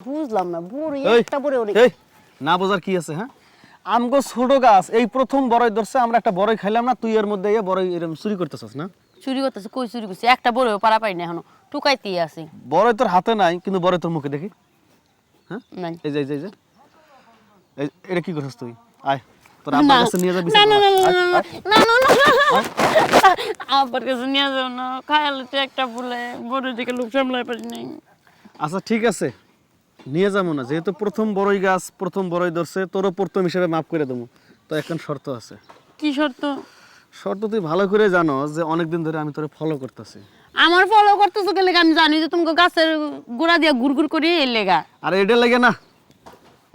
বুঝলাম না বড় এই, একটা বড় অনেক এই না বোঝার কি আছে হ্যাঁ আমগো ছোট গাছ এই প্রথম বড়ই ধরছে আমরা একটা বড়ই খাইলাম না তুই এর মধ্যে এই বড়ই এরকম চুরি করতেছস না চুরি করতেছে কই চুরি করছে একটা বড়ও পারা পাই না এখনো টুকাইতেই আছে বড়ই তোর হাতে নাই কিন্তু বড়ই তোর মুখে দেখি হ্যাঁ নাই এই যে এটা কি করছিস তুই আয় তোর আব্বার না কাছে নিয়ে যাবি না না না না না না আবার কাছে নিয়ে যাও না খায়ালে তো একটা বলে বড় দিকে লোক সামলাই পারি নাই আচ্ছা ঠিক আছে নিয়ে যাবো না যেহেতু প্রথম বড়ই গাছ প্রথম বড়ই ধরছে তোরও প্রথম হিসেবে মাফ করে দেবো তো এখন শর্ত আছে কি শর্ত শর্ত তুই ভালো করে জানো যে অনেকদিন ধরে আমি তোরে ফলো করতেছি আমার ফলো করতেছো গেলে আমি জানি যে তুমি গাছের গোড়া দিয়ে গুড়গুড় করি এর লেগা আর এটা লাগে না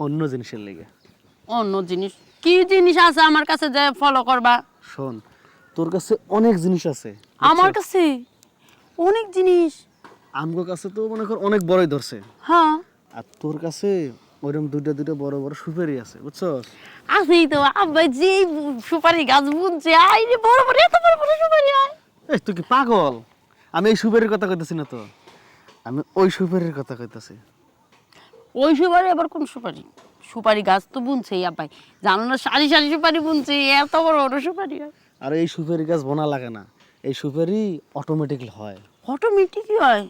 অন্য জিনিসের লেগে অন্য জিনিস কি জিনিস আছে আমার কাছে যে ফলো করবা শোন তোর কাছে অনেক জিনিস আছে আমার কাছে অনেক জিনিস আমগো কাছে তো মনে কর অনেক বড়ই ধরছে হ্যাঁ আর তোর কাছে ওইরকম দুইটা বড় বড় সুপারি আছে বুঝছস আছি তো আব্বা যে সুপারি গাছ বুনছে আইরে বড় বড় এত বড় বড় সুপারি হয় এই তুই কি পাগল আমি এই সুপারির কথা কইতেছি না তো আমি ওই সুপারির কথা কইতেছি ওই সুপারি আবার কোন সুপারি সুপারি গাছ তো বুনছেই আব্বাই জানো না সারি সারি সুপারি বুনছে এত বড় বড় সুপারি হয় আর এই সুপারি গাছ বোনা লাগে না এই সুপারি অটোমেটিকলি হয় অটোমেটিকই হয়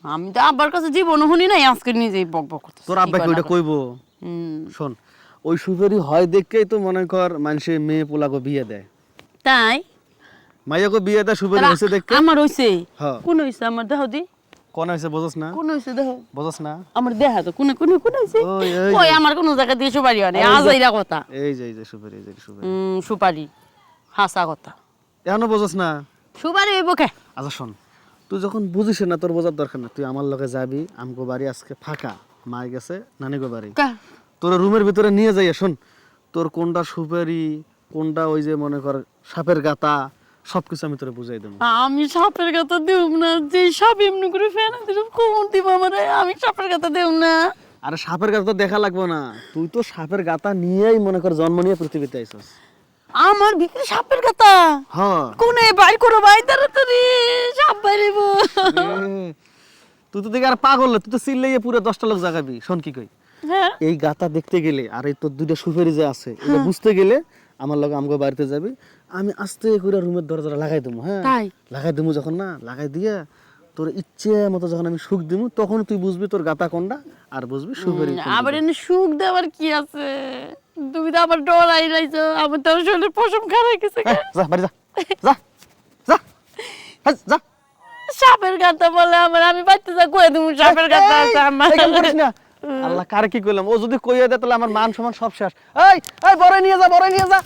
আমি তো আব্বার কাছে জীবনও শুনি নাই আজকে নিজেই বক বক করতেছি তোর আব্বা কি ওইটা কইবো শোন ওই সুপারি হয় দেখেই তো মনে কর মানুষে মেয়ে পোলাকে বিয়ে দেয় তাই মাইয়াকে বিয়ে দেয় সুপারি হয়েছে দেখে আমার হইছে হ্যাঁ কোন হইছে আমার দেহ দি কোন হয়েছে বোঝস না কোন হইছে দেহ বোঝস না আমার দেহা তো কোন কোন কোন হইছে ওই, এই ওই আমার কোন জায়গা দিয়ে সুপারি হয় না আজ এইরা কথা এই যে সুপারি এই যে সুপারি সুপারি হাসা কথা এখনো বোঝস না সুপারি হইব কে আচ্ছা শোন তুই যখন বুঝিস না তোর বোঝার দরকার না তুই আমার লগে যাবি আমগো বাড়ি আজকে ফাঁকা মাই গেছে নানিগো বাড়ি কা তোর রুমের ভিতরে নিয়ে যাই শোন তোর কোনটা সুপারি কোনটা ওই যে মনে কর সাপের গাতা সবকিছু আমি তোরে বুঝাই দেবো আমি সাপের কথা দেব না যে সাপ এমনি করে ফেনা দিল কোন দিব আমারে আমি সাপের কথা দেব না আরে সাপের গাতা তো দেখা লাগবে না তুই তো সাপের গাতা নিয়েই মনে কর জন্ম নিয়ে পৃথিবীতে আইছস আমার ভিতরে সাপের কথা হ্যাঁ কোনে বাইর করো ভাই তাড়াতাড়ি সাপ বাইরেব তুই তো দেখে আর পাগল না, তুই তো চিল্লাইয়ে পুরো 10টা লোক জাগাবি শোন কি কই হ্যাঁ এই গাতা দেখতে গেলে আর এই তোর দুইটা সুপারি যে আছে এটা বুঝতে গেলে আমার লগে আমগো বাড়িতে যাবি আমি আস্তে করে রুমের দরজাটা লাগাই দেবো হ্যাঁ তাই লাগাই দেবো যখন না লাগাই দিয়ে তোর ইচ্ছে মতো যখন আমি সুখ দিব তখন তুই বুঝবি তোর গাতা কোনটা আর বুঝবি সুপারি কোনটা। আবার এনে সুখ দেওয়ার কি আছে তুমি তো আবার ডরাই লাইছো আমার তো শরীরে পশম খারাপ গেছে যা বাড়ি যা যা যা হ্যাঁ, যা সাপের কথা বলে আমার আমি বাচ্চা যা কয়ে তুমি সাপের কথা আছে আমার এই কাম করিস না আল্লাহ কারে কি কইলাম ও যদি কইয়া দেয় তাহলে আমার মান সম্মান সব শেষ এই বড় নিয়ে যা